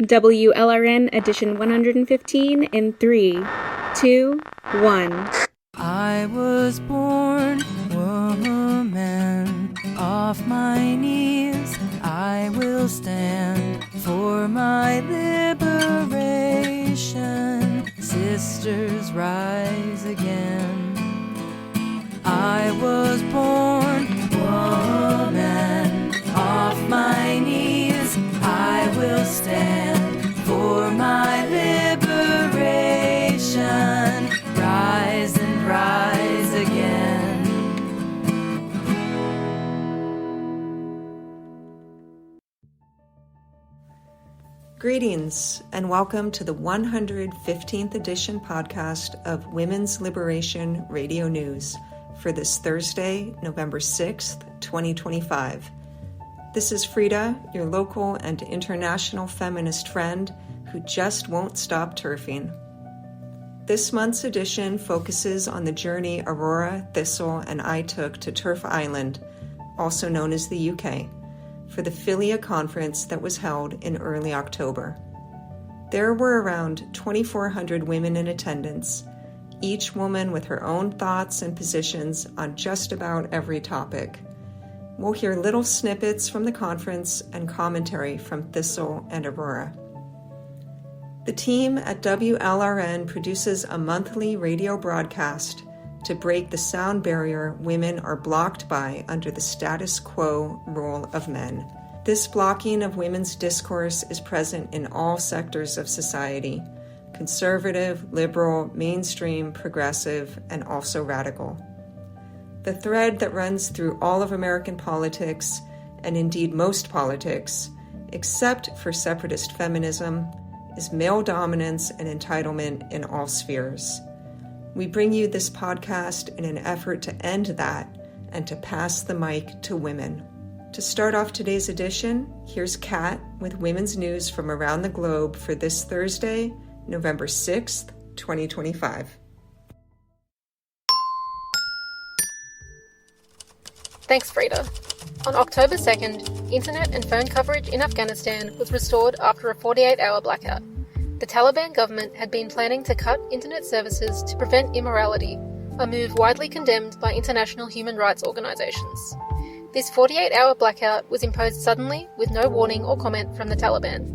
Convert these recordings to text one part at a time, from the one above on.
WLRN Edition 115 in 3, 2, 1. I was born woman, off my knees I will stand for my liberation. Sisters, rise again. I was born woman, off my knees I will stand for my liberation. Rise and rise again. Greetings and welcome to the 115th edition podcast of Women's Liberation Radio News for this Thursday, November 6th, 2025. This is Freda, your local and international feminist friend who just won't stop turfing. This month's edition focuses on the journey Aurora, Thistle, and I took to Turf Island, also known as the UK, for the FiLia conference that was held in early October. There were around 2,400 women in attendance, each woman with her own thoughts and positions on just about every topic. We'll hear little snippets from the conference and commentary from Thistle and Aurora. The team at WLRN produces a monthly radio broadcast to break the sound barrier women are blocked by under the status quo rule of men. This blocking of women's discourse is present in all sectors of society: conservative, liberal, mainstream, progressive, and also radical. The thread that runs through all of American politics, and indeed most politics, except for separatist feminism, is male dominance and entitlement in all spheres. We bring you this podcast in an effort to end that and to pass the mic to women. To start off today's edition, here's Cat with women's news from around the globe for this Thursday, November 6th, 2025. Thanks, Freda. On October 2nd, internet and phone coverage in Afghanistan was restored after a 48-hour blackout. The Taliban government had been planning to cut internet services to prevent immorality, a move widely condemned by international human rights organizations. This 48-hour blackout was imposed suddenly with no warning or comment from the Taliban.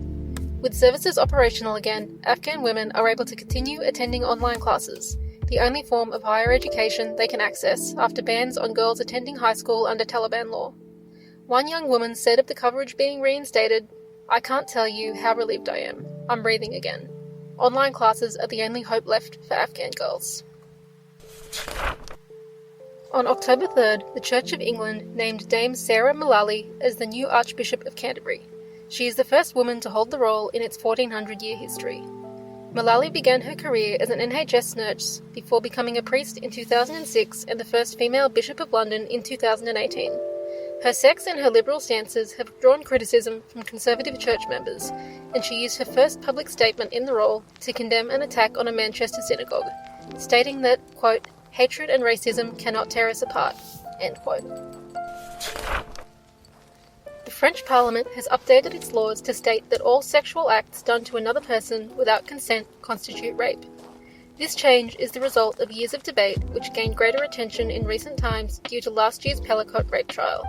With services operational again, Afghan women are able to continue attending online classes, the only form of higher education they can access after bans on girls attending high school under Taliban law. One young woman said of the coverage being reinstated, "I can't tell you how relieved I am. I'm breathing again. Online classes are the only hope left for Afghan girls." On October 3rd, the Church of England named Dame Sarah Mullally as the new Archbishop of Canterbury. She is the first woman to hold the role in its 1400-year history. Mullally began her career as an NHS nurse before becoming a priest in 2006 and the first female Bishop of London in 2018. Her sex and her liberal stances have drawn criticism from conservative church members, and she used her first public statement in the role to condemn an attack on a Manchester synagogue, stating that, quote, "hatred and racism cannot tear us apart," end quote. The French Parliament has updated its laws to state that all sexual acts done to another person without consent constitute rape. This change is the result of years of debate which gained greater attention in recent times due to last year's Pellicott rape trial.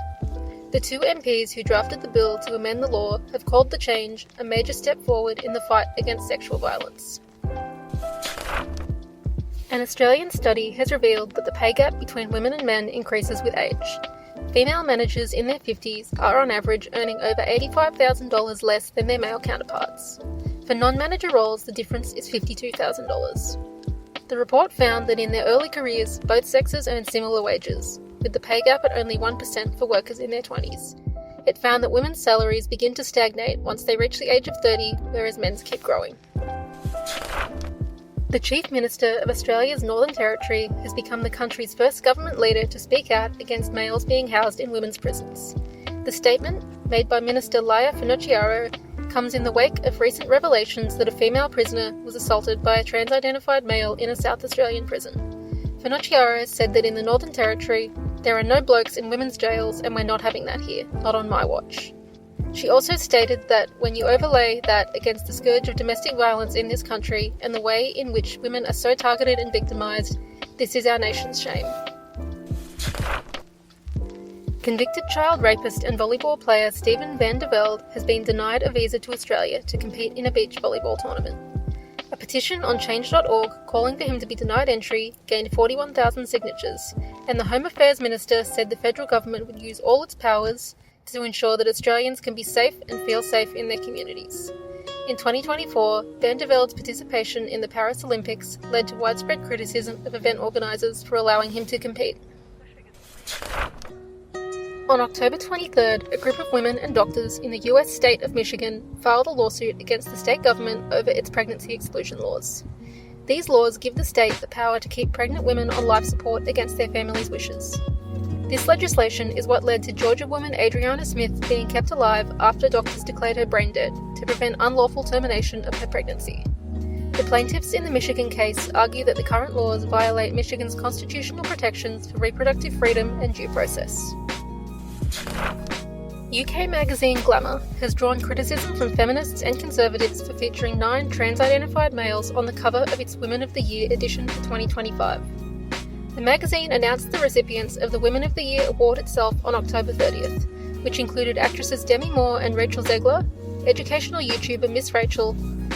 The two MPs who drafted the bill to amend the law have called the change a major step forward in the fight against sexual violence. An Australian study has revealed that the pay gap between women and men increases with age. Female managers in their 50s are on average earning over $85,000 less than their male counterparts. For non-manager roles, the difference is $52,000. The report found that in their early careers, both sexes earn similar wages, with the pay gap at only 1% for workers in their 20s. It found that women's salaries begin to stagnate once they reach the age of 30, whereas men's keep growing. The Chief Minister of Australia's Northern Territory has become the country's first government leader to speak out against males being housed in women's prisons. The statement, made by Minister Laia Finocchiaro, comes in the wake of recent revelations that a female prisoner was assaulted by a trans-identified male in a South Australian prison. Finocchiaro said that in the Northern Territory, there are no blokes in women's jails and we're not having that here, not on my watch. She also stated that when you overlay that against the scourge of domestic violence in this country and the way in which women are so targeted and victimised, this is our nation's shame. Convicted child rapist and volleyball player Steven van der Velde has been denied a visa to Australia to compete in a beach volleyball tournament. A petition on change.org calling for him to be denied entry gained 41,000 signatures, and the Home Affairs Minister said the federal government would use all its powers to ensure that Australians can be safe and feel safe in their communities. In 2024, van der Velde's participation in the Paris Olympics led to widespread criticism of event organisers for allowing him to compete. On October 23rd, a group of women and doctors in the US state of Michigan filed a lawsuit against the state government over its pregnancy exclusion laws. These laws give the state the power to keep pregnant women on life support against their families' wishes. This legislation is what led to Georgia woman Adriana Smith being kept alive after doctors declared her brain dead to prevent unlawful termination of her pregnancy. The plaintiffs in the Michigan case argue that the current laws violate Michigan's constitutional protections for reproductive freedom and due process. UK magazine Glamour has drawn criticism from feminists and conservatives for featuring 9 trans-identified males on the cover of its Women of the Year edition for 2025. The magazine announced the recipients of the Women of the Year award itself on October 30th, which included actresses Demi Moore and Rachel Zegler, educational YouTuber Miss Rachel,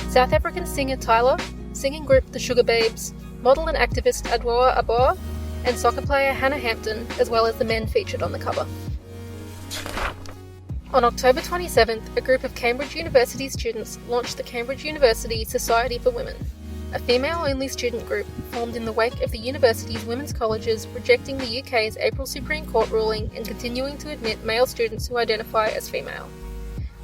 South African singer Tyler, singing group The Sugar Babes, model and activist Adwoa Aboah, and soccer player Hannah Hampton, as well as the men featured on the cover. On October 27th, a group of Cambridge University students launched the Cambridge University Society for Women, a female-only student group formed in the wake of the university's women's colleges rejecting the UK's April Supreme Court ruling and continuing to admit male students who identify as female.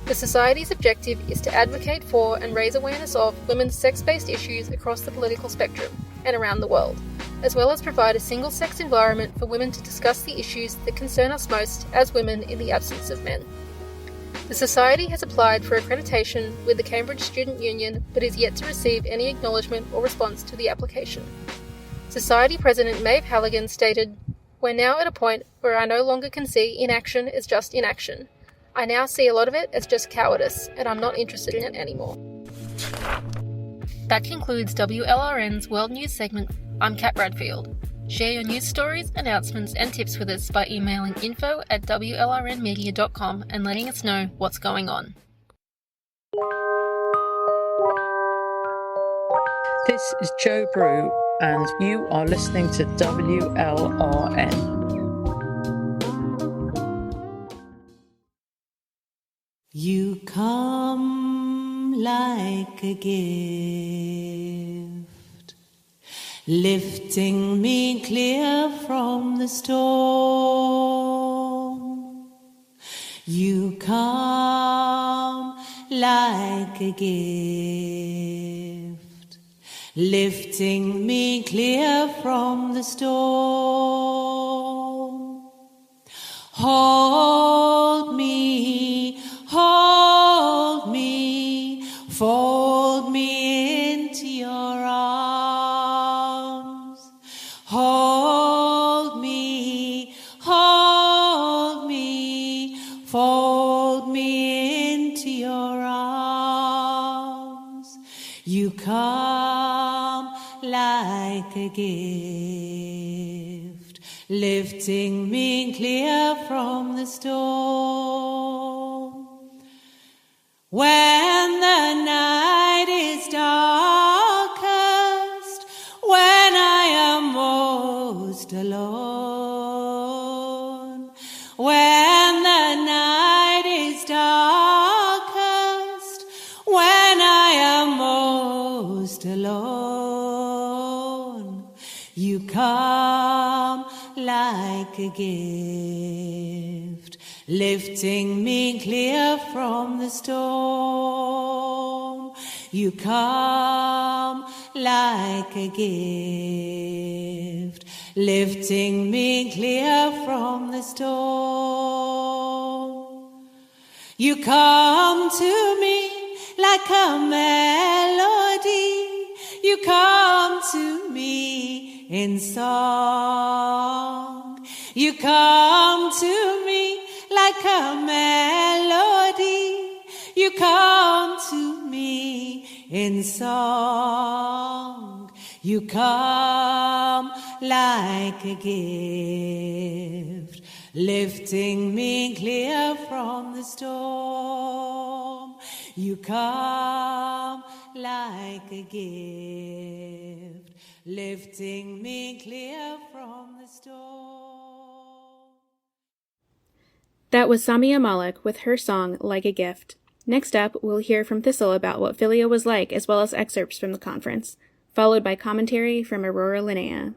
The Society's objective is to advocate for and raise awareness of women's sex-based issues across the political spectrum and around the world, as well as provide a single-sex environment for women to discuss the issues that concern us most as women in the absence of men. The Society has applied for accreditation with the Cambridge Student Union but is yet to receive any acknowledgement or response to the application. Society President Maeve Halligan stated, "We're now at a point where I no longer can see inaction as just inaction. I now see a lot of it as just cowardice, and I'm not interested in it anymore." That concludes WLRN's World News segment. I'm Cat Bradfield. Share your news stories, announcements and tips with us by emailing info@wlrnmedia.com and letting us know what's going on. This is Joe Brew and you are listening to WLRN. You come like a gift, lifting me clear from the storm. You come like a gift, lifting me clear from the storm. Hold me, fold me into your arms. Hold me, fold me into your arms. You come like a gift, lifting me clear from the storm. When the night is darkest, when I am most alone, when the night is darkest, when I am most alone, you come like a gift, lifting me clear from the storm. You come like a gift, lifting me clear from the storm. You come to me like a melody. You come to me in song. You come to me like a melody. you come to me in song. You come like a gift, lifting me clear from the storm. You come like a gift, lifting me clear from the storm. That was Samia Malek with her song Like a Gift. Next up, we'll hear from Thistle about what FiLia was like, as well as excerpts from the conference, followed by commentary from Aurora Linnea.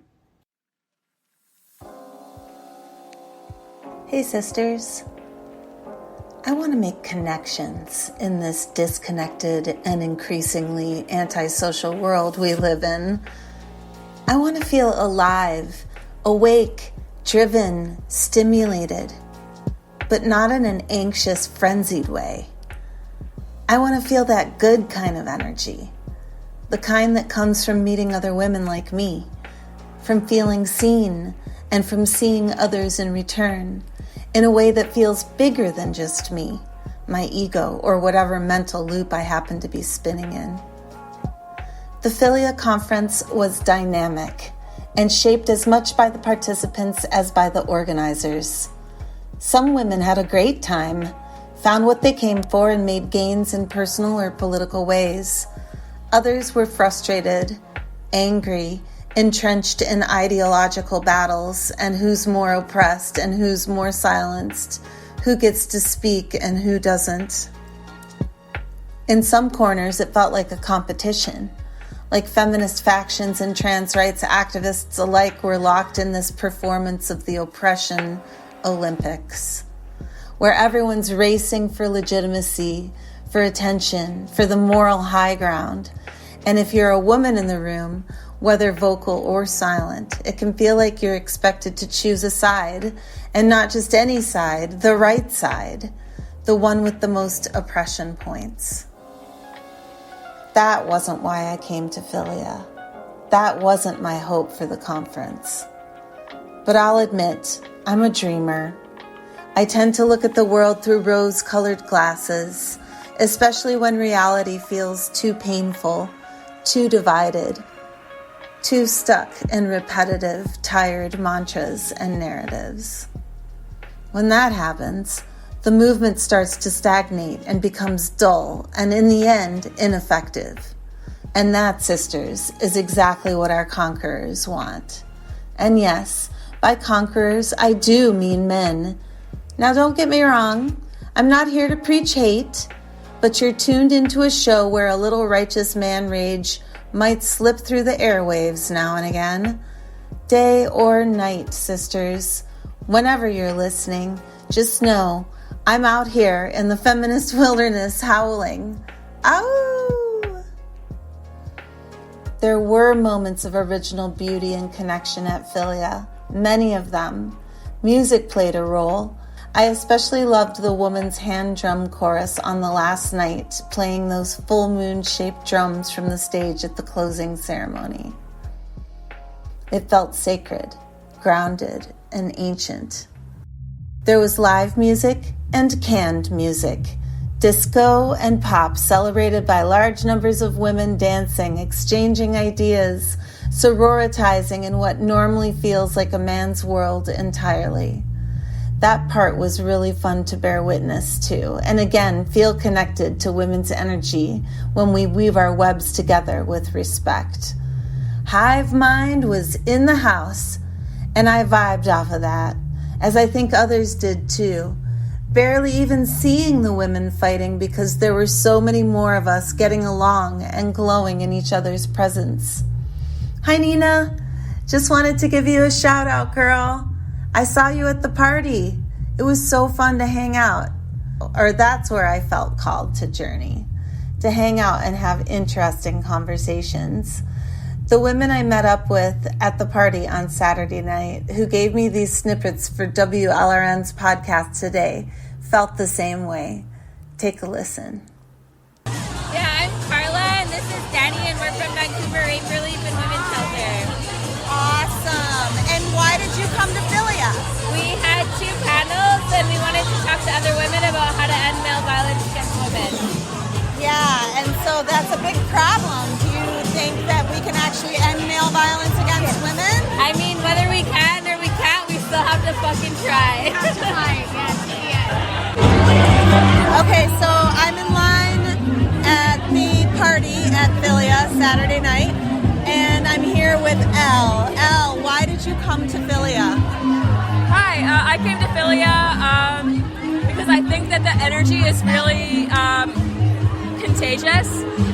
Hey sisters, I want to make connections in this disconnected and increasingly antisocial world we live in. I want to feel alive, awake, driven, stimulated, but not in an anxious, frenzied way. I want to feel that good kind of energy, the kind that comes from meeting other women like me, from feeling seen, and from seeing others in return, in a way that feels bigger than just me, my ego, or whatever mental loop I happen to be spinning in. The FiLia conference was dynamic and shaped as much by the participants as by the organizers. Some women had a great time, found what they came for, and made gains in personal or political ways. Others were frustrated, angry, entrenched in ideological battles, and who's more oppressed and who's more silenced, who gets to speak and who doesn't. In some corners, it felt like a competition, like feminist factions and trans rights activists alike were locked in this performance of the oppression Olympics, where everyone's racing for legitimacy, for attention, for the moral high ground. And if you're a woman in the room, whether vocal or silent, it can feel like you're expected to choose a side, and not just any side, the right side, the one with the most oppression points. That wasn't why I came to FiLia. That wasn't my hope for the conference. But I'll admit, I'm a dreamer. I tend to look at the world through rose-colored glasses, especially when reality feels too painful, too divided, too stuck in repetitive, tired mantras and narratives. When that happens, the movement starts to stagnate and becomes dull and, in the end, ineffective. And that, sisters, is exactly what our conquerors want. And yes, by conquerors, I do mean men. Now, don't get me wrong. I'm not here to preach hate, but you're tuned into a show where a little righteous man rage might slip through the airwaves now and again. Day or night, sisters, whenever you're listening, just know I'm out here in the feminist wilderness howling. Ow! There were moments of original beauty and connection at FiLia, many of them. Music played a role. I especially loved the woman's hand drum chorus on the last night, playing those full moon-shaped drums from the stage at the closing ceremony. It felt sacred, grounded, and ancient. There was live music and canned music, disco and pop celebrated by large numbers of women dancing, exchanging ideas, sororitizing in what normally feels like a man's world entirely. That part was really fun to bear witness to, and again, feel connected to women's energy when we weave our webs together with respect. Hive Mind was in the house, and I vibed off of that, as I think others did too, barely even seeing the women fighting because there were so many more of us getting along and glowing in each other's presence. Hi, Nina. Just wanted to give you a shout out, girl. I saw you at the party. It was so fun to hang out. Or that's where I felt called to journey, to hang out and have interesting conversations. The women I met up with at the party on Saturday night, who gave me these snippets for WLRN's podcast today, felt the same way. Take a listen. Yeah, I'm Carla, and this is Danny, and we're from Vancouver Rape Relief and Women's Shelter. Awesome. And why did you come to FiLia? We had 2 panels, and we wanted to talk to other women about how to end male violence against women. violence against women? I mean, whether we can or we can't, we still have to fucking try. Okay, so I'm in line at the party at FiLia Saturday night, and I'm here with Elle. Elle, why did you come to FiLia? Hi, I came to FiLia because I think that the energy is really contagious,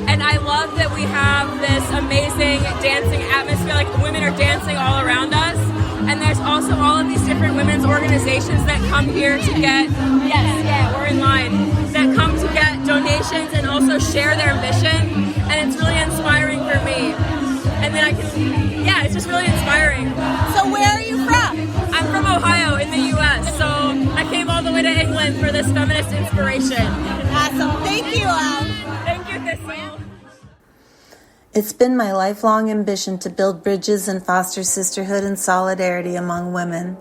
and I love that we have this amazing dancing atmosphere, like women are dancing all around us, and there's also all of these different women's organizations that come here to get, we're in line, that come to get donations and also share their mission, and it's really inspiring for me. And then it's just really inspiring. So where are you from? I'm from Ohio in the US, so I came all the way to England for this feminist inspiration. Awesome. Thank you, Elle. Thank you, Thistle. It's been my lifelong ambition to build bridges and foster sisterhood and solidarity among women.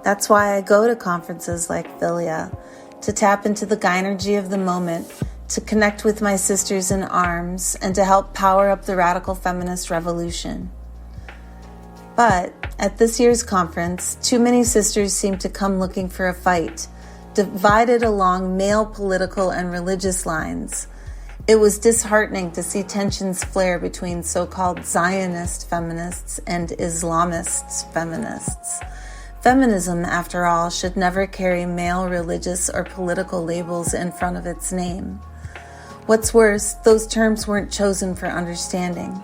That's why I go to conferences like FiLia, to tap into the gynergy of the moment, to connect with my sisters in arms, and to help power up the radical feminist revolution. But at this year's conference, too many sisters seemed to come looking for a fight, divided along male political and religious lines. It was disheartening to see tensions flare between so-called Zionist feminists and Islamist feminists. Feminism, after all, should never carry male religious or political labels in front of its name. What's worse, those terms weren't chosen for understanding.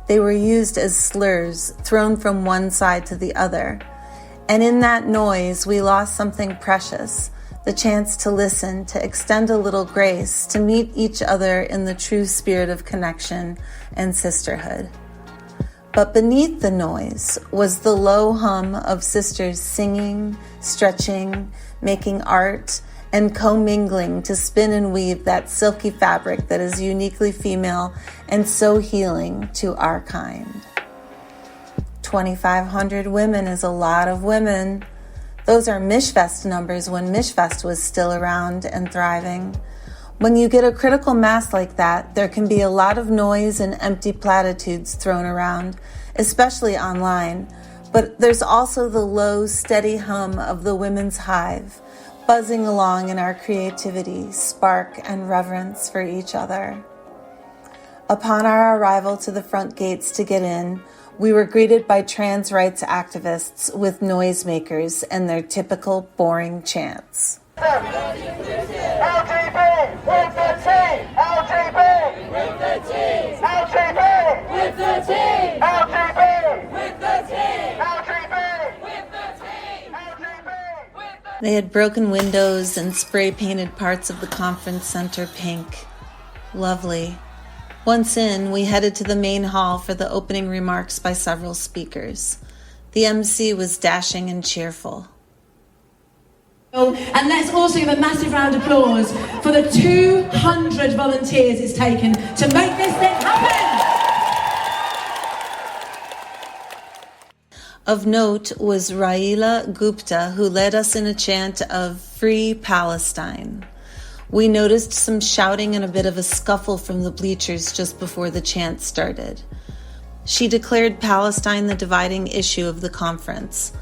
They were used as slurs, thrown from one side to the other. And in that noise, we lost something precious, the chance to listen, to extend a little grace, to meet each other in the true spirit of connection and sisterhood. But beneath the noise was the low hum of sisters singing, stretching, making art, and commingling to spin and weave that silky fabric that is uniquely female and so healing to our kind. 2,500 women is a lot of women. Those are Mishfest numbers when Mishfest was still around and thriving. When you get a critical mass like that, there can be a lot of noise and empty platitudes thrown around, especially online. But there's also the low, steady hum of the women's hive, buzzing along in our creativity, spark, and reverence for each other. Upon our arrival to the front gates to get in, we were greeted by trans rights activists with noisemakers and their typical boring chants. LGB with the T! LGB with the T! LGB with the T! LGB with the T! LGB with the T! LGB with the They had broken windows and spray-painted parts of the conference center pink. Lovely. Once in, we headed to the main hall for the opening remarks by several speakers. The MC was dashing and cheerful. And let's also give a massive round of applause for the 200 volunteers it's taken to make this thing happen. Of note was Raila Gupta, who led us in a chant of Free Palestine. We noticed some shouting and a bit of a scuffle from the bleachers just before the chant started. She declared Palestine the dividing issue of the conference.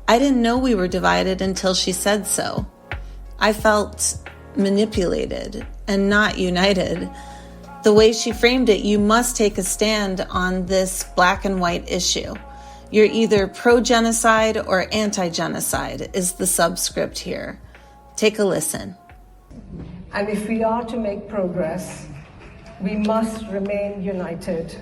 I didn't know we were divided until she said so. I felt manipulated and not united. The way she framed it, you must take a stand on this black and white issue. You're either pro-genocide or anti-genocide is the subscript here. Take a listen. And if we are to make progress, we must remain united.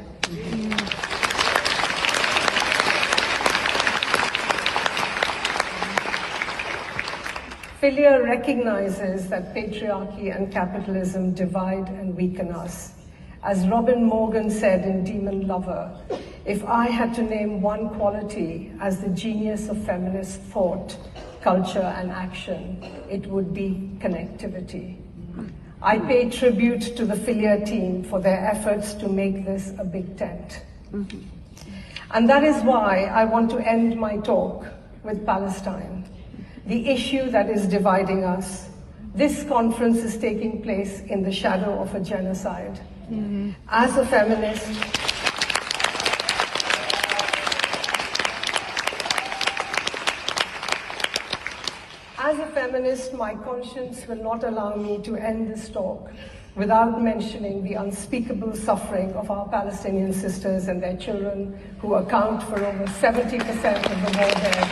FiLia recognizes that patriarchy and capitalism divide and weaken us. As Robin Morgan said in Demon Lover, if I had to name one quality as the genius of feminist thought, culture, and action, it would be connectivity. I pay tribute to the FiLia team for their efforts to make this a big tent. And that is why I want to end my talk with Palestine, the issue that is dividing us. This conference is taking place in the shadow of a genocide. As a feminist, feminist, my conscience will not allow me to end this talk without mentioning the unspeakable suffering of our Palestinian sisters and their children, who account for over 70% of the war dead.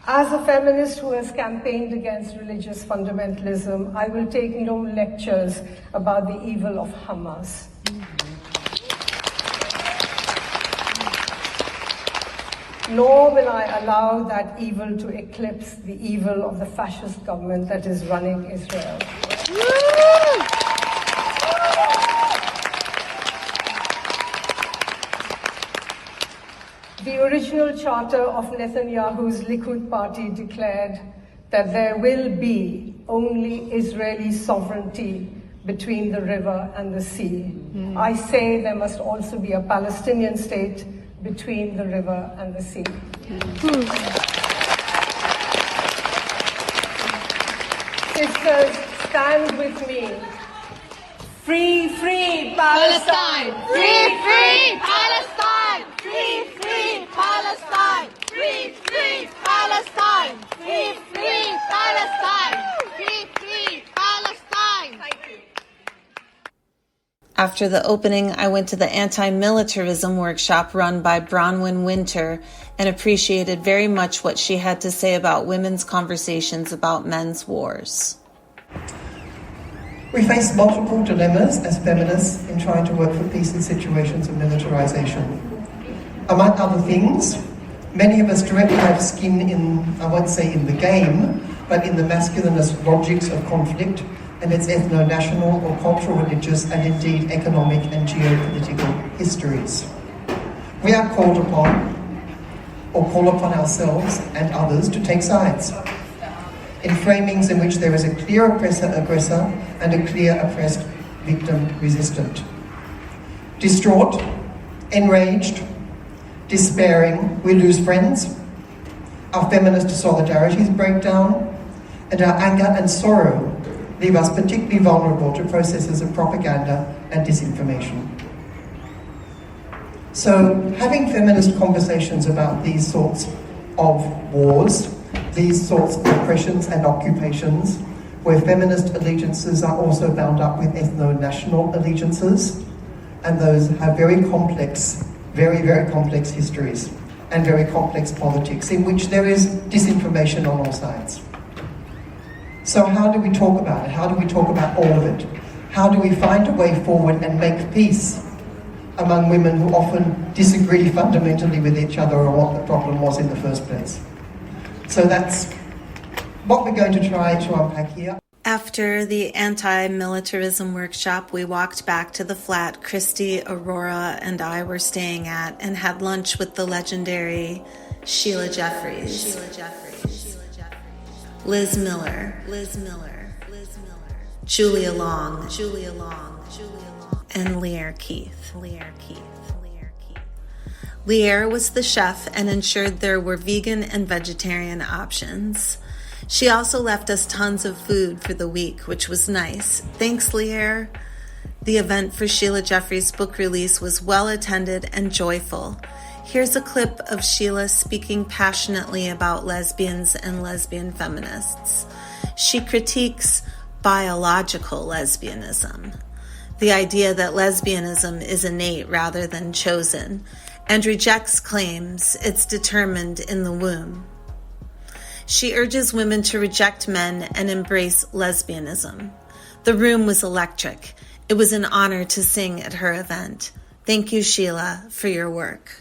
As a feminist who has campaigned against religious fundamentalism, I will take no lectures about the evil of Hamas. Nor will I allow that evil to eclipse the evil of the fascist government that is running Israel. The original charter of Netanyahu's Likud party declared that there will be only Israeli sovereignty between the river and the sea. I say there must also be a Palestinian state between the river and the sea. Sisters, stand with me. Free, free Palestine! Free, free Palestine! Free, free Palestine! Free, free Palestine! Free, free Palestine! Free, free Palestine! Thank you. After the opening, I went to the anti-militarism workshop run by Bronwyn Winter and appreciated very much what she had to say about women's conversations about men's wars. We face multiple dilemmas as feminists in trying to work for peace in situations of militarization. Among other things, many of us directly have skin in, I won't say in the game, but in the masculinist logics of conflict and its ethno-national or cultural, religious, and indeed economic and geopolitical histories. We are called upon, or call upon ourselves and others to take sides in framings in which there is a clear oppressor-aggressor and a clear oppressed victim-resistant. Distraught, enraged, despairing, we lose friends, our feminist solidarities break down, and our anger and sorrow leave us particularly vulnerable to processes of propaganda and disinformation. So, having feminist conversations about these sorts of wars, these sorts of oppressions and occupations, where feminist allegiances are also bound up with ethno-national allegiances, and those have very complex, very, very complex histories and very complex politics in which there is disinformation on all sides. So how do we talk about it? How do we talk about all of it? How do we find a way forward and make peace among women who often disagree fundamentally with each other on what the problem was in the first place? So that's what we're going to try to unpack here. After the anti-militarism workshop, we walked back to the flat Christy, Aurora, and I were staying at and had lunch with the legendary Sheila Jeffries, Liz Miller, Julia Long, and Lear Keith. Lear was the chef and ensured there were vegan and vegetarian options. She also left us tons of food for the week, which was nice. Thanks, Lear. The event for Sheila Jeffries' book release was well attended and joyful. Here's a clip of Sheila speaking passionately about lesbians and lesbian feminists. She critiques biological lesbianism, the idea that lesbianism is innate rather than chosen, and rejects claims it's determined in the womb. She urges women to reject men and embrace lesbianism. The room was electric. It was an honor to sing at her event. Thank you, Sheila, for your work.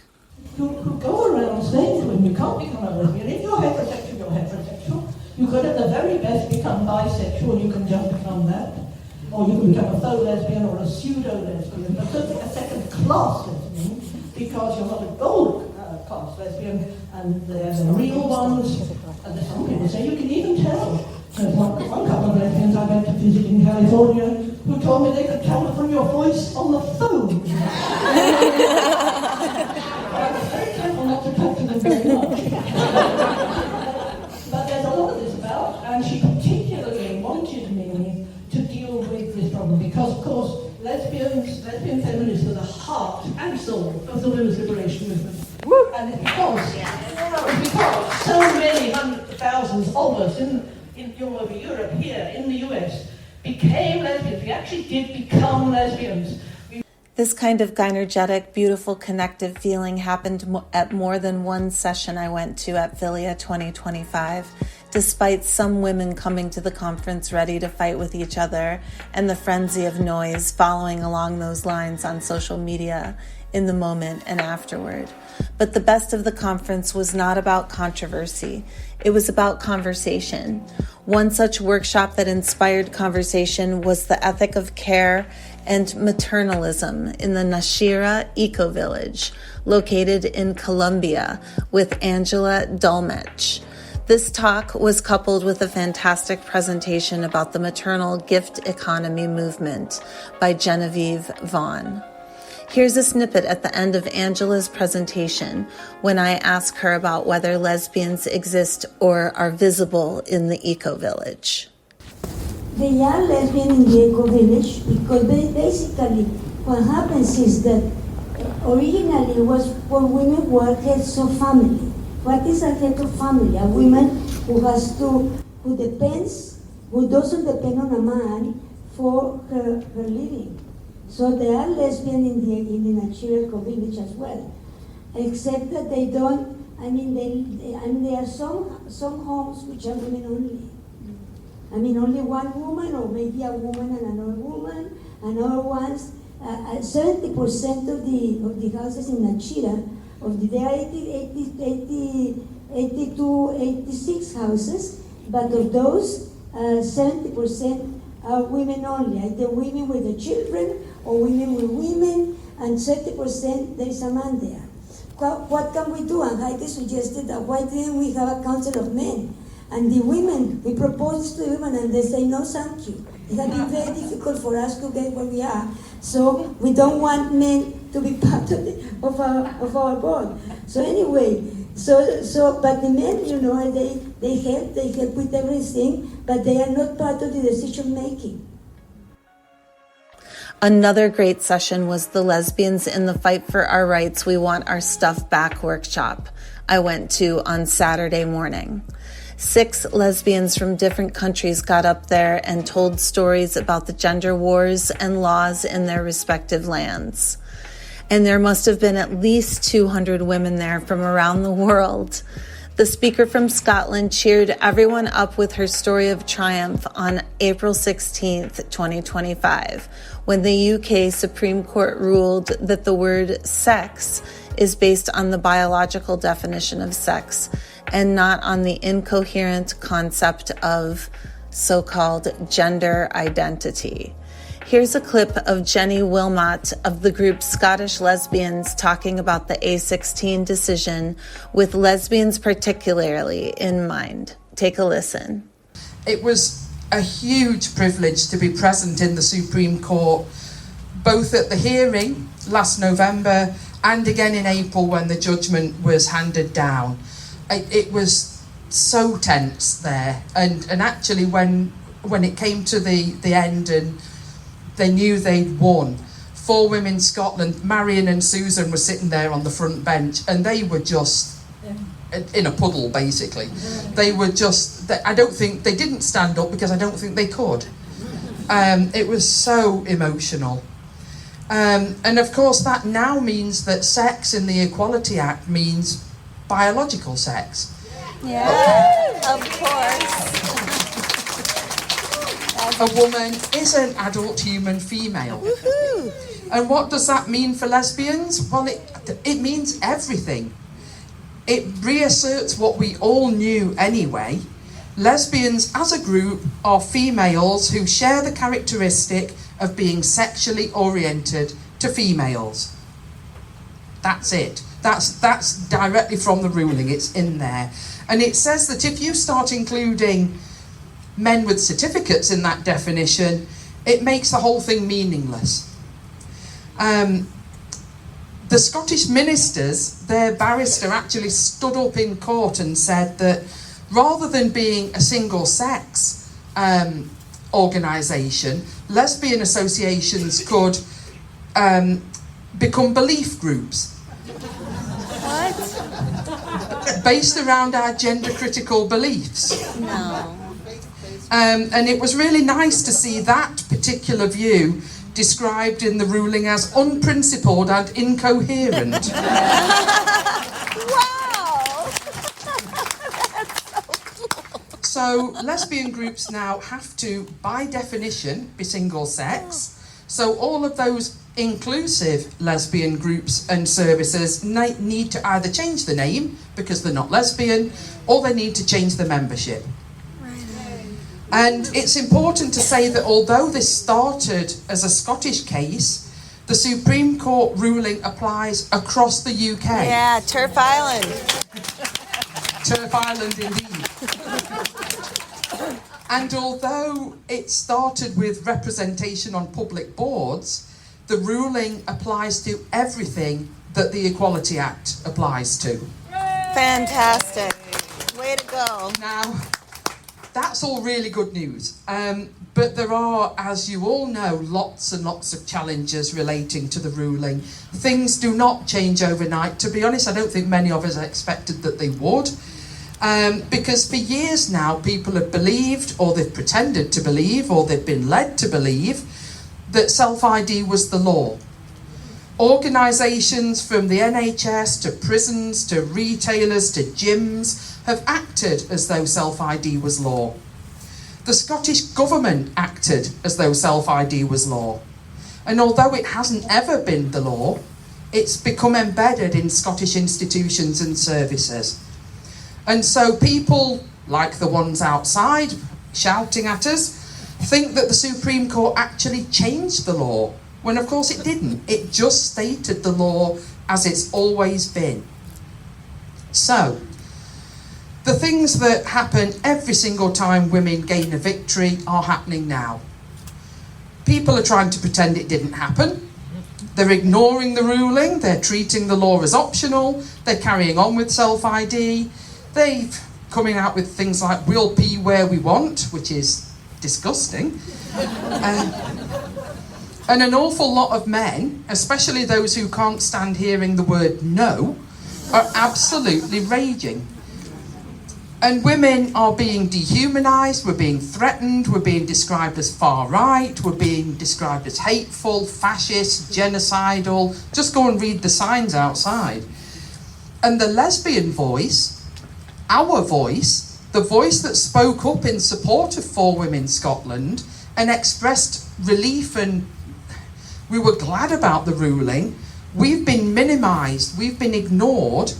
You go around saying to women, you can't become a lesbian. If you're heterosexual, you're heterosexual. You could at the very best become bisexual, you can just become that. Or you can become a faux lesbian or a pseudo-lesbian, but certainly a second-class lesbian, because you're not a gold-class lesbian, and there's the real ones, and there's some people say you can even tell. There's one couple of lesbians I went to visit in California who told me they could tell from your voice on the phone. I was very careful not to talk to them very much. But there's a lot of this about, and she particularly wanted me to deal with this problem because, of course, lesbian feminists are the heart and soul of the women's liberation movement. so many hundreds of thousands of us in all over Europe, here in the US, became lesbians. We actually did become lesbians. This kind of gynergetic, beautiful, connective feeling happened at more than one session I went to at FiLia 2025, despite some women coming to the conference ready to fight with each other and the frenzy of noise following along those lines on social media in the moment and afterward. But the best of the conference was not about controversy. It was about conversation. One such workshop that inspired conversation was the ethic of care and maternalism in the Nashira Eco Village, located in Colombia, with Angela Dolmetsch. This talk was coupled with a fantastic presentation about the maternal gift economy movement by Genevieve Vaughn. Here's a snippet at the end of Angela's presentation when I ask her about whether lesbians exist or are visible in the Eco Village. They are lesbian in the Eco Village because basically what happens is that originally it was for women who are heads of family. What is a head of family? A woman who doesn't depend on a man for her living. So they are lesbian in the Nashira Eco Village as well, except that they don't. There are some homes which are women only. Only one woman, or maybe a woman and another woman, and other ones. 70% of the houses in Nashira, there are 86 houses, but of those, 70% are women only, either women with the children or women with women, and 30% there is a man there. What can we do? And Heidi suggested that why didn't we have a council of men? And the women, we proposed to the women and they say, no, thank you. It has been very difficult for us to get where we are. So we don't want men to be part of our board. So anyway, but the men, they help with everything, but they are not part of the decision making. Another great session was the Lesbians in the Fight for Our Rights, We Want Our Stuff Back workshop I went to on Saturday morning. 6 lesbians from different countries got up there and told stories about the gender wars and laws in their respective lands. And there must have been at least 200 women there from around the world. The speaker from Scotland cheered everyone up with her story of triumph on April 16th, 2025, when the UK Supreme Court ruled that the word sex is based on the biological definition of sex and not on the incoherent concept of so-called gender identity. Here's a clip of Jenny Wilmot of the group Scottish Lesbians talking about the A16 decision with lesbians particularly in mind. Take a listen. It was a huge privilege to be present in the Supreme Court, both at the hearing last November and again in April when the judgment was handed down. It was so tense there, and actually when it came to the end and they knew they'd won, 4 women in Scotland, Marion and Susan, were sitting there on the front bench, and they were just in a puddle, basically. They were just, I don't think, they didn't stand up because I don't think they could. It was so emotional. And of course that now means that sex in the Equality Act means biological sex. Yeah, of course. A woman is an adult human female. Woohoo! And what does that mean for lesbians? Well, it means everything. It reasserts what we all knew anyway. Lesbians as a group are females who share the characteristic of being sexually oriented to females. That's it. That's directly from the ruling. It's in there. And it says that if you start including men with certificates in that definition, it makes the whole thing meaningless. The Scottish ministers, their barrister actually stood up in court and said that rather than being a single sex organisation, lesbian associations could become belief groups. What? based around our gender-critical beliefs. No. And it was really nice to see that particular view described in the ruling as unprincipled and incoherent. Wow! So lesbian groups now have to, by definition, be single-sex. So all of those inclusive lesbian groups and services need to either change the name because they're not lesbian, or they need to change the membership. And it's important to say that although this started as a Scottish case, the Supreme Court ruling applies across the UK. Yeah, Turf Island. Turf Island indeed. And although it started with representation on public boards, the ruling applies to everything that the Equality Act applies to. Fantastic. Way to go. Now, that's all really good news. But there are, as you all know, lots and lots of challenges relating to the ruling. Things do not change overnight. To be honest, I don't think many of us expected that they would. Because for years now, people have believed, or they've pretended to believe, or they've been led to believe, that self-ID was the law. Organisations from the NHS to prisons to retailers to gyms have acted as though self-ID was law. The Scottish Government acted as though self-ID was law. And although it hasn't ever been the law, it's become embedded in Scottish institutions and services. And so people, like the ones outside shouting at us, think that the Supreme Court actually changed the law, when of course it didn't. It just stated the law as it's always been. So, the things that happen every single time women gain a victory are happening now. People are trying to pretend it didn't happen. They're ignoring the ruling, they're treating the law as optional, they're carrying on with self-ID, they're coming out with things like we'll pee where we want, which is disgusting. And an awful lot of men, especially those who can't stand hearing the word no, are absolutely raging. And women are being dehumanised, we're being threatened, we're being described as far right, we're being described as hateful, fascist, genocidal. Just go and read the signs outside. And the lesbian voice, our voice, the voice that spoke up in support of 4 Women Scotland and expressed relief and we were glad about the ruling, we've been minimised, we've been ignored,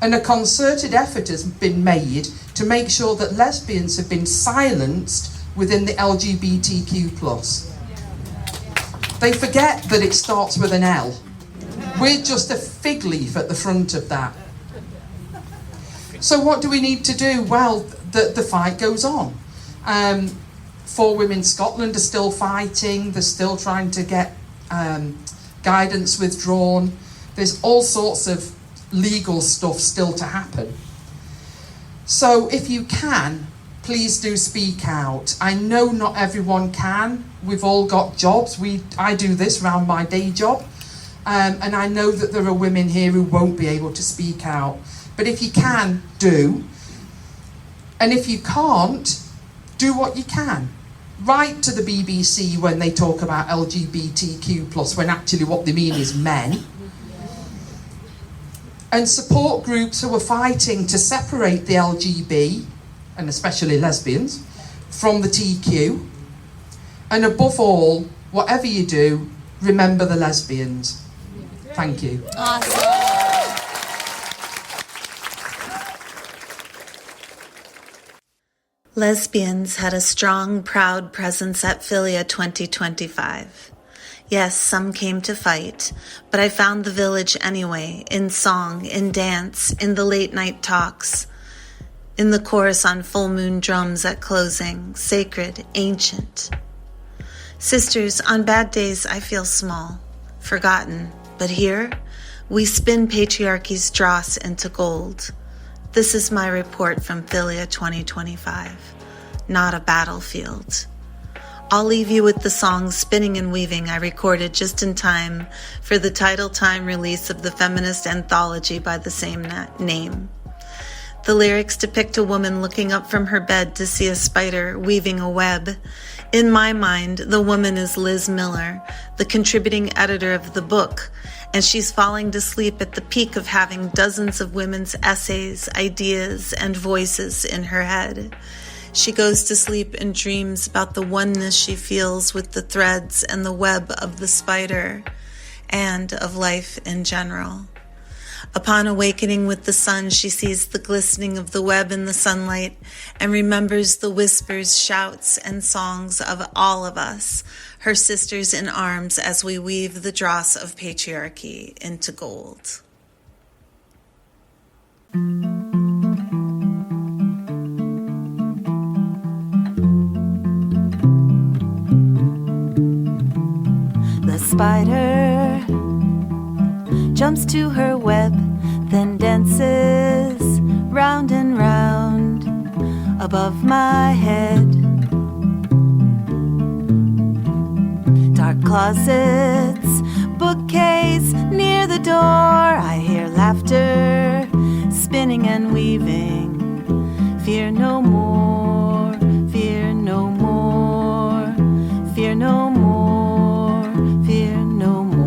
and a concerted effort has been made to make sure that lesbians have been silenced within the LGBTQ+. They forget that it starts with an L. We're just a fig leaf at the front of that. So what do we need to do? Well, the fight goes on. 4 Women Scotland are still fighting, they're still trying to get guidance withdrawn. There's all sorts of legal stuff still to happen. So if you can, please do speak out. I know not everyone can. We've all got jobs. I do this around my day job. And I know that there are women here who won't be able to speak out. But if you can, do. And if you can't, do what you can. Write to the BBC when they talk about LGBTQ+, when actually what they mean is men. And support groups who are fighting to separate the LGB, and especially lesbians, from the TQ. And above all, whatever you do, remember the lesbians. Thank you. Awesome. Lesbians had a strong, proud presence at FiLia 2025. Yes, some came to fight, but I found the village anyway, in song, in dance, in the late-night talks, in the chorus on full moon drums at closing, sacred, ancient. Sisters, on bad days I feel small, forgotten, but here we spin patriarchy's dross into gold. This is my report from FiLia 2025, not a battlefield. I'll leave you with the song Spinning and Weaving I recorded just in time for the title time release of the feminist anthology by the same name. The lyrics depict a woman looking up from her bed to see a spider weaving a web. In my mind, the woman is Liz Miller, the contributing editor of the book, and she's falling to sleep at the peak of having dozens of women's essays, ideas, and voices in her head. She goes to sleep and dreams about the oneness she feels with the threads and the web of the spider, and of life in general. Upon awakening with the sun, she sees the glistening of the web in the sunlight and remembers the whispers, shouts, and songs of all of us, her sisters in arms, as we weave the dross of patriarchy into gold. The spider jumps to her web, then dances round and round above my head. Dark closets, bookcase near the door. I hear laughter, spinning and weaving. Fear no more, fear no more, fear no more, fear no more.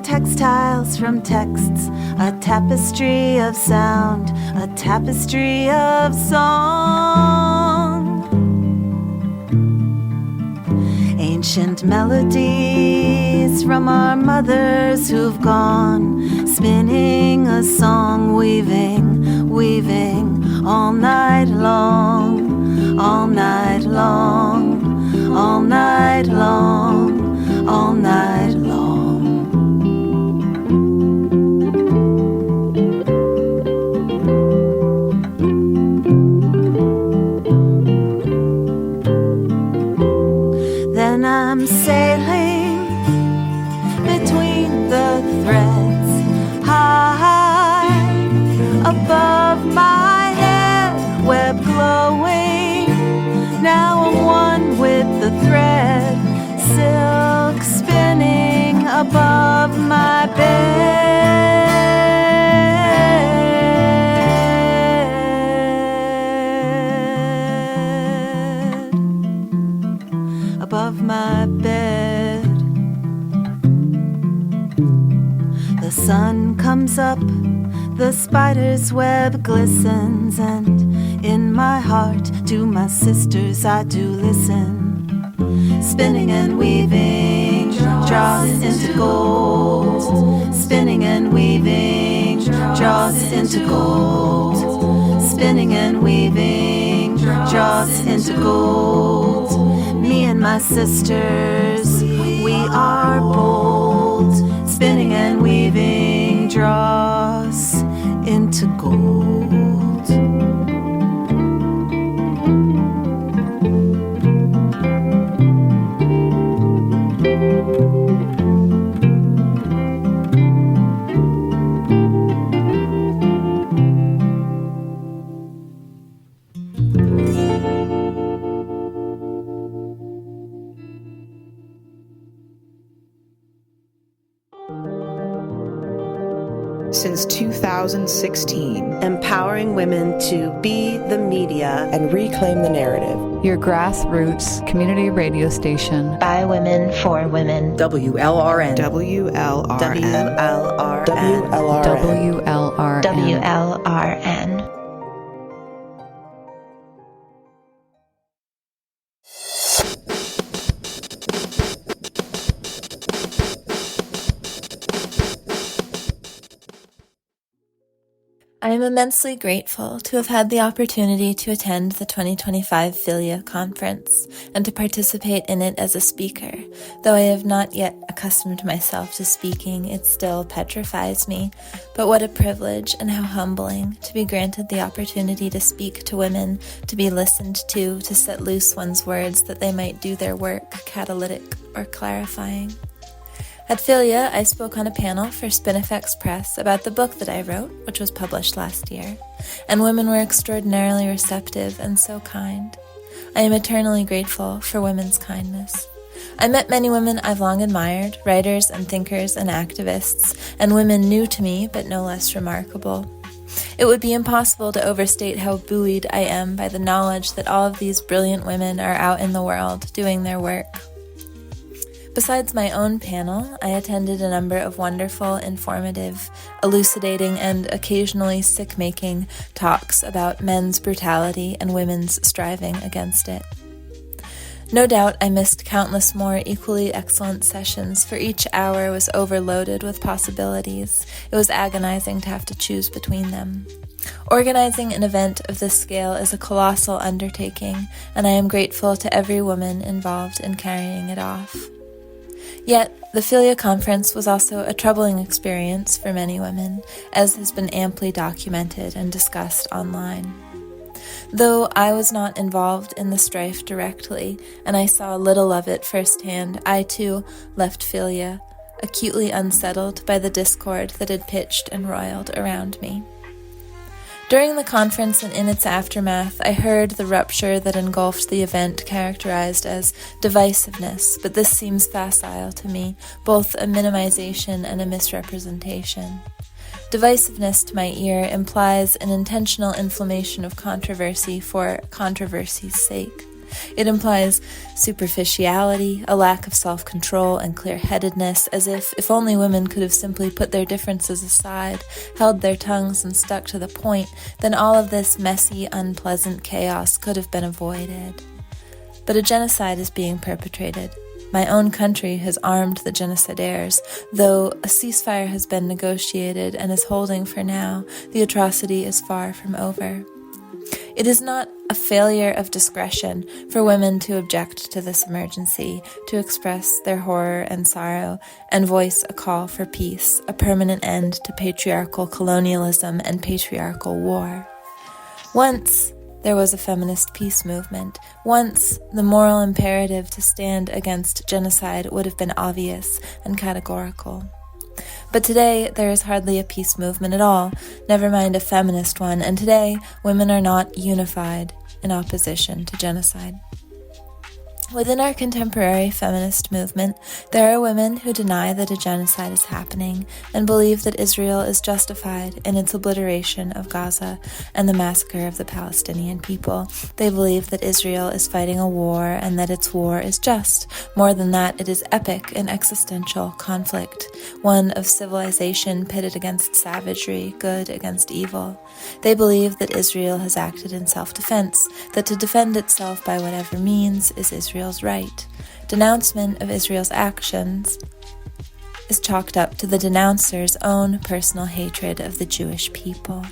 Textiles from texts, a tapestry of sound, a tapestry of song. Ancient melodies from our mothers who've gone, spinning a song, weaving, weaving all night long, all night long, all night long, all night long. I'm sailing between the threads, high above my head, web glowing. Now I'm one with the thread, silk spinning above my bed. Above my bed. The sun comes up, the spider's web glistens, and in my heart to my sisters I do listen. Spinning and weaving, dross into gold. Spinning and weaving, dross into gold. Spinning and weaving, dross into gold. Me and my sisters, we are bold, spinning and weaving dross into gold. since 2016. Empowering women to be the media and reclaim the narrative. Your grassroots community radio station. By women, for women. WLRN. WLRN. WLRN. I am immensely grateful to have had the opportunity to attend the 2025 FiLia conference and to participate in it as a speaker. Though I have not yet accustomed myself to speaking, it still petrifies me. But what a privilege and how humbling to be granted the opportunity to speak to women, to be listened to set loose one's words that they might do their work, catalytic or clarifying. At FiLia, I spoke on a panel for Spinifex Press about the book that I wrote, which was published last year, and women were extraordinarily receptive and so kind. I am eternally grateful for women's kindness. I met many women I've long admired, writers and thinkers and activists, and women new to me but no less remarkable. It would be impossible to overstate how buoyed I am by the knowledge that all of these brilliant women are out in the world doing their work. Besides my own panel, I attended a number of wonderful, informative, elucidating, and occasionally sick-making talks about men's brutality and women's striving against it. No doubt I missed countless more equally excellent sessions, for each hour was overloaded with possibilities. It was agonizing to have to choose between them. Organizing an event of this scale is a colossal undertaking, and I am grateful to every woman involved in carrying it off. Yet, the FiLia conference was also a troubling experience for many women, as has been amply documented and discussed online. Though I was not involved in the strife directly, and I saw little of it firsthand, I too left FiLia, acutely unsettled by the discord that had pitched and roiled around me. During the conference and in its aftermath, I heard the rupture that engulfed the event characterized as divisiveness, but this seems facile to me, both a minimization and a misrepresentation. Divisiveness, to my ear, implies an intentional inflammation of controversy for controversy's sake. It implies superficiality, a lack of self-control and clear-headedness, as if only women could have simply put their differences aside, held their tongues and stuck to the point, then all of this messy, unpleasant chaos could have been avoided. But a genocide is being perpetrated. My own country has armed the genocidaires. Though a ceasefire has been negotiated and is holding for now, the atrocity is far from over. It is not a failure of discretion for women to object to this emergency, to express their horror and sorrow, and voice a call for peace, a permanent end to patriarchal colonialism and patriarchal war. Once there was a feminist peace movement. Once the moral imperative to stand against genocide would have been obvious and categorical. But today, there is hardly a peace movement at all, never mind a feminist one, and today, women are not unified in opposition to genocide. Within our contemporary feminist movement, there are women who deny that a genocide is happening and believe that Israel is justified in its obliteration of Gaza and the massacre of the Palestinian people. They believe that Israel is fighting a war and that its war is just. More than that, it is epic and existential conflict, one of civilization pitted against savagery, good against evil. They believe that Israel has acted in self-defense, that to defend itself by whatever means is Israel's right. Denouncement of Israel's actions is chalked up to the denouncer's own personal hatred of the Jewish people.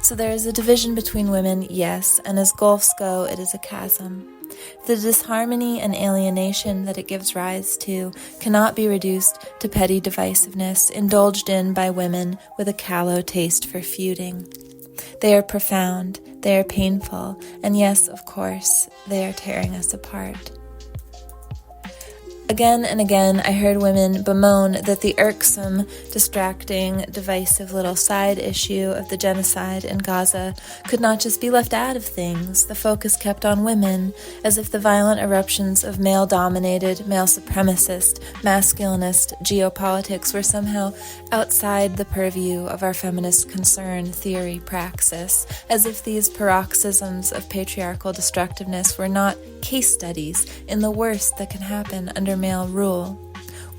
So there is a division between women, yes, and as gulfs go, it is a chasm. The disharmony and alienation that it gives rise to cannot be reduced to petty divisiveness indulged in by women with a callow taste for feuding. They are profound, they are painful, and yes, of course, they are tearing us apart. Again and again, I heard women bemoan that the irksome, distracting, divisive little side issue of the genocide in Gaza could not just be left out of things. The focus kept on women, as if the violent eruptions of male-dominated, male-supremacist, masculinist geopolitics were somehow outside the purview of our feminist concern, theory, praxis, as if these paroxysms of patriarchal destructiveness were not case studies in the worst that can happen under male rule.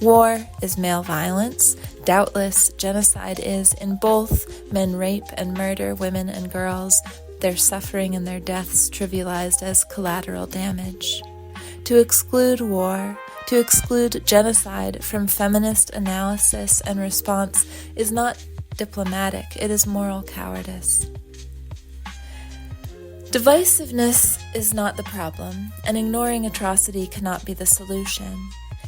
War is male violence. Doubtless, genocide is in both men rape and murder women and girls, their suffering and their deaths trivialized as collateral damage. To exclude war, to exclude genocide from feminist analysis and response is not diplomatic, it is moral cowardice. Divisiveness is not the problem, and ignoring atrocity cannot be the solution.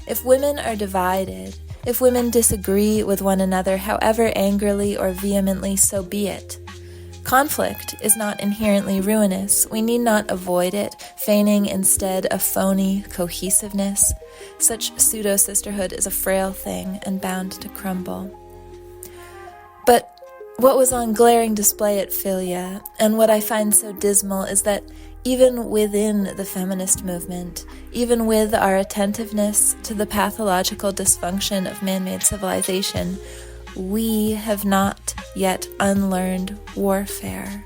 If women are divided, if women disagree with one another, however angrily or vehemently, so be it. Conflict is not inherently ruinous. We need not avoid it, feigning instead a phony cohesiveness. Such pseudo-sisterhood is a frail thing and bound to crumble. But what was on glaring display at FiLia, and what I find so dismal, is that even within the feminist movement, even with our attentiveness to the pathological dysfunction of man-made civilization, we have not yet unlearned warfare.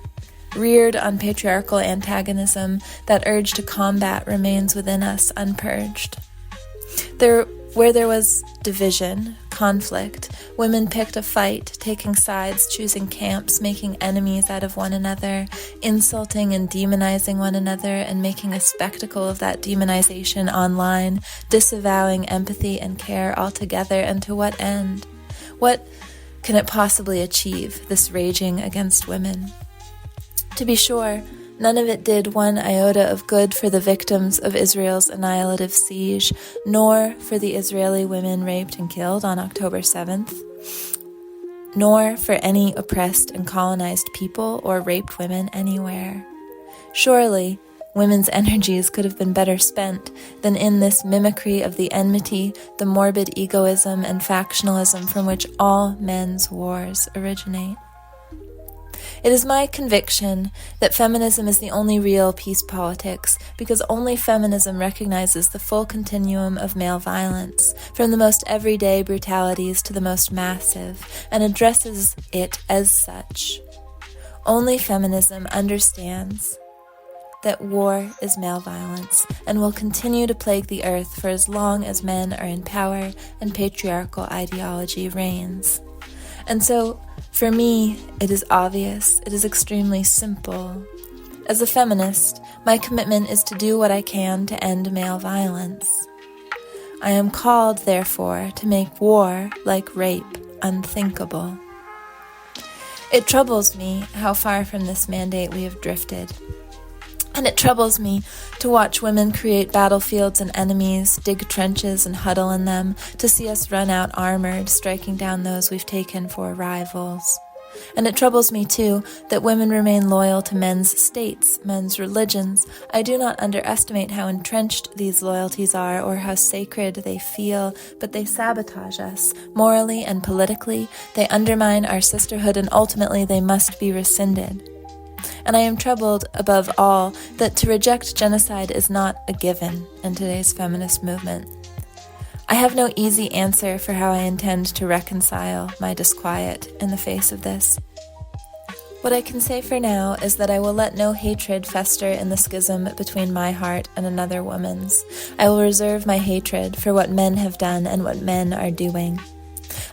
Reared on patriarchal antagonism, that urge to combat remains within us unpurged. Where there was division, conflict, women picked a fight, taking sides, choosing camps, making enemies out of one another, insulting and demonizing one another, and making a spectacle of that demonization online, disavowing empathy and care altogether, and to what end? What can it possibly achieve, this raging against women? To be sure, none of it did one iota of good for the victims of Israel's annihilative siege, nor for the Israeli women raped and killed on October 7th, nor for any oppressed and colonized people or raped women anywhere. Surely, women's energies could have been better spent than in this mimicry of the enmity, the morbid egoism and factionalism from which all men's wars originate. It is my conviction that feminism is the only real peace politics, because only feminism recognizes the full continuum of male violence, from the most everyday brutalities to the most massive, and addresses it as such. Only feminism understands that war is male violence and will continue to plague the earth for as long as men are in power and patriarchal ideology reigns. And so, for me, it is obvious, it is extremely simple. As a feminist, my commitment is to do what I can to end male violence. I am called, therefore, to make war, like rape, unthinkable. It troubles me how far from this mandate we have drifted. And it troubles me to watch women create battlefields and enemies, dig trenches and huddle in them, to see us run out armored, striking down those we've taken for rivals. And it troubles me, too, that women remain loyal to men's states, men's religions. I do not underestimate how entrenched these loyalties are or how sacred they feel, but they sabotage us, morally and politically. They undermine our sisterhood, and ultimately they must be rescinded. And I am troubled, above all, that to reject genocide is not a given in today's feminist movement. I have no easy answer for how I intend to reconcile my disquiet in the face of this. What I can say for now is that I will let no hatred fester in the schism between my heart and another woman's. I will reserve my hatred for what men have done and what men are doing.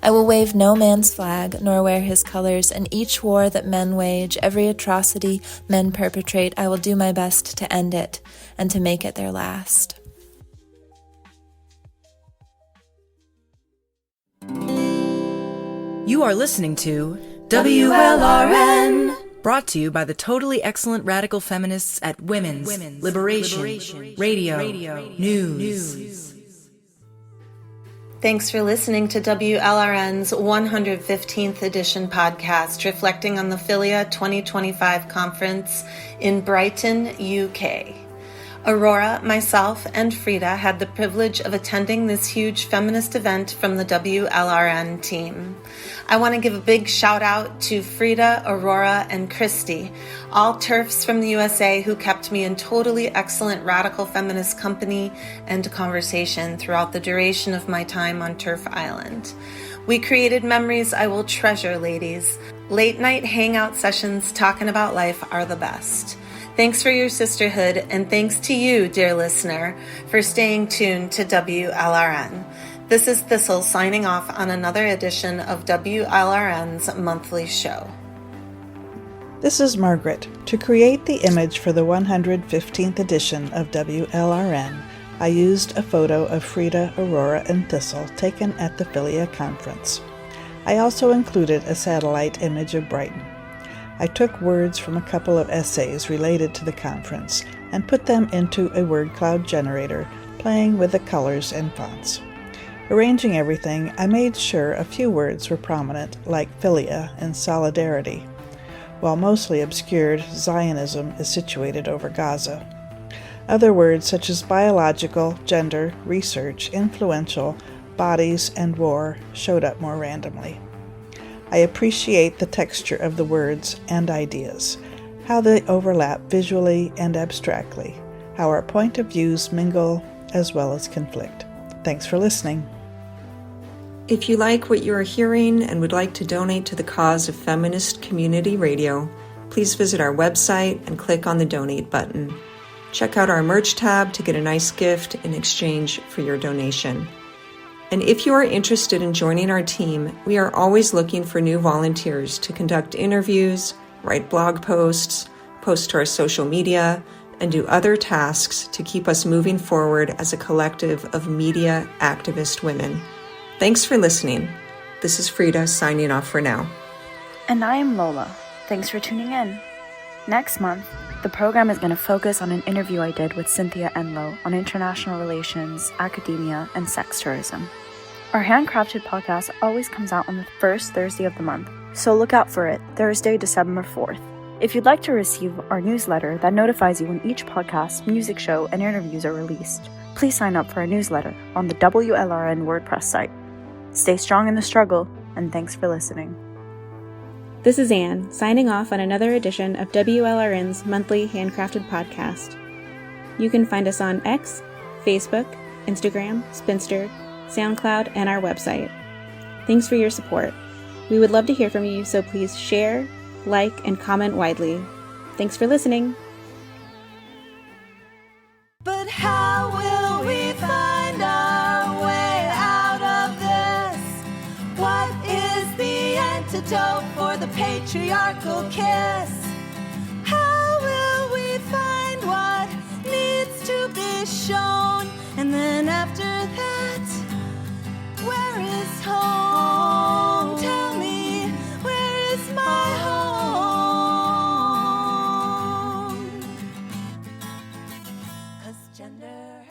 I will wave no man's flag, nor wear his colors, and each war that men wage, every atrocity men perpetrate, I will do my best to end it, and to make it their last. You are listening to WLRN, brought to you by the totally excellent radical feminists at Women's Liberation Radio News. Thanks for listening to WLRN's 115th edition podcast, reflecting on the FiLia 2025 conference in Brighton, UK. Aurora, myself, and Freda had the privilege of attending this huge feminist event from the WLRN team. I want to give a big shout out to Freda, Aurora, and Christy, all TERFs from the USA who kept me in totally excellent radical feminist company and conversation throughout the duration of my time on TERF Island. We created memories I will treasure, ladies. Late night hangout sessions talking about life are the best. Thanks for your sisterhood, and thanks to you, dear listener, for staying tuned to WLRN. This is Thistle signing off on another edition of WLRN's monthly show. This is Margaret. To create the image for the 115th edition of WLRN, I used a photo of Freda, Aurora, and Thistle taken at the FiLia conference. I also included a satellite image of Brighton. I took words from a couple of essays related to the conference and put them into a word cloud generator, playing with the colors and fonts. Arranging everything, I made sure a few words were prominent, like FiLia and solidarity, while mostly obscured, Zionism is situated over Gaza. Other words such as biological, gender, research, influential, bodies, and war showed up more randomly. I appreciate the texture of the words and ideas, how they overlap visually and abstractly, how our point of views mingle as well as conflict. Thanks for listening. If you like what you are hearing and would like to donate to the cause of feminist community radio, please visit our website and click on the donate button. Check out our merch tab to get a nice gift in exchange for your donation. And if you are interested in joining our team, we are always looking for new volunteers to conduct interviews, write blog posts, post to our social media, and do other tasks to keep us moving forward as a collective of media activist women. Thanks for listening. This is Freda signing off for now. And I am Lola. Thanks for tuning in. Next month, the program is going to focus on an interview I did with Cynthia Enlow on international relations, academia, and sex tourism. Our handcrafted podcast always comes out on the first Thursday of the month, so look out for it, Thursday, December 4th. If you'd like to receive our newsletter that notifies you when each podcast, music show, and interviews are released, please sign up for our newsletter on the WLRN WordPress site. Stay strong in the struggle, and thanks for listening. This is Anne, signing off on another edition of WLRN's monthly handcrafted podcast. You can find us on X, Facebook, Instagram, Spinster, SoundCloud, and our website. Thanks for your support. We would love to hear from you, so please share, like, and comment widely. Thanks for listening. But how will we find our way out of this? What is the antidote for the patriarchal kiss? How will we find what needs to be shown? And then after that, where is home? Tell me, where is my home? 'Cause gender